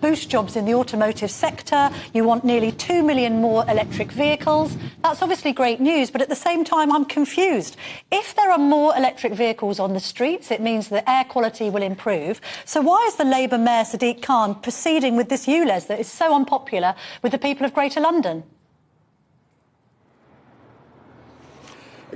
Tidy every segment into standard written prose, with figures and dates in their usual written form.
boost jobs in the automotive sector. You want nearly 2 million more electric vehicles. That's obviously great news, but at the same time, I'm confused. If there are more electric vehicles on the streets, it means that air quality will improve. So why is the Labour Mayor, Sadiq Khan, proceeding with this ULEZ that is so unpopular with the people of Greater London?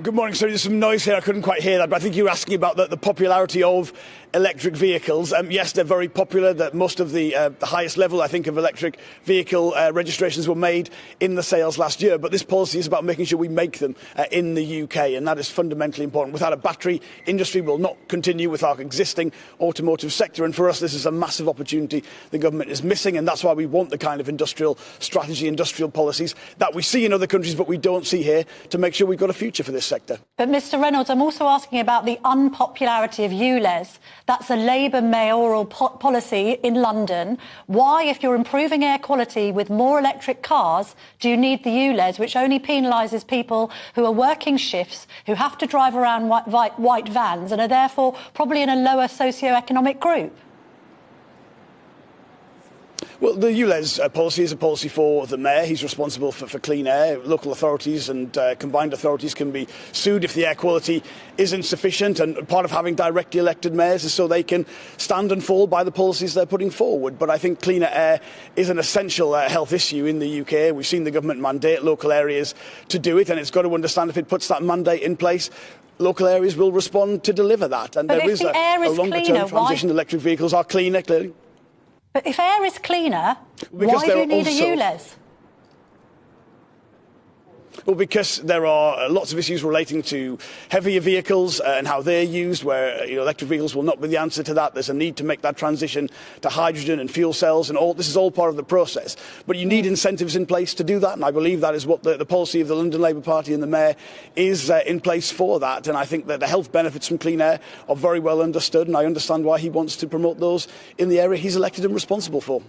Good morning. Sorry, there's some noise here. I couldn't quite hear that, but I think you were asking about the popularity of electric vehicles. Yes, they're very popular. That most of the highest level, I think, of electric vehicle registrations were made in the sales last year. But this policy is about making sure we make them in the UK, and that is fundamentally important. Without a battery industry, we'll not continue with our existing automotive sector. And for us, this is a massive opportunity the government is missing, and that's why we want the kind of industrial strategy, industrial policies that we see in other countries, but we don't see here, to make sure we've got a future for this sector. But Mr Reynolds, I'm also asking about the unpopularity of ULEZ. That's a Labour mayoral policy in London. Why, if you're improving air quality with more electric cars, do you need the ULEZ, which only penalises people who are working shifts, who have to drive around white vans and are therefore probably in a lower socio-economic group? Well, the ULEZ policy is a policy for the Mayor. He's responsible for clean air. Local authorities and combined authorities can be sued if the air quality isn't sufficient, and part of having directly elected mayors is so they can stand and fall by the policies they're putting forward. But I think cleaner air is an essential health issue in the UK. We've seen the government mandate local areas to do it, and it's got to understand if it puts that mandate in place, local areas will respond to deliver that. And there is a longer-term transition. Electric vehicles are cleaner, clearly. But if air is cleaner, why do you need a ULEZ? Well, because there are lots of issues relating to heavier vehicles and how they're used, where electric vehicles will not be the answer to that. There's a need to make that transition to hydrogen and fuel cells, and all this is all part of the process. But you need incentives in place to do that, and I believe that is what the policy of the London Labour Party and the Mayor is in place for that. And I think that the health benefits from clean air are very well understood, and I understand why he wants to promote those in the area he's elected and responsible for.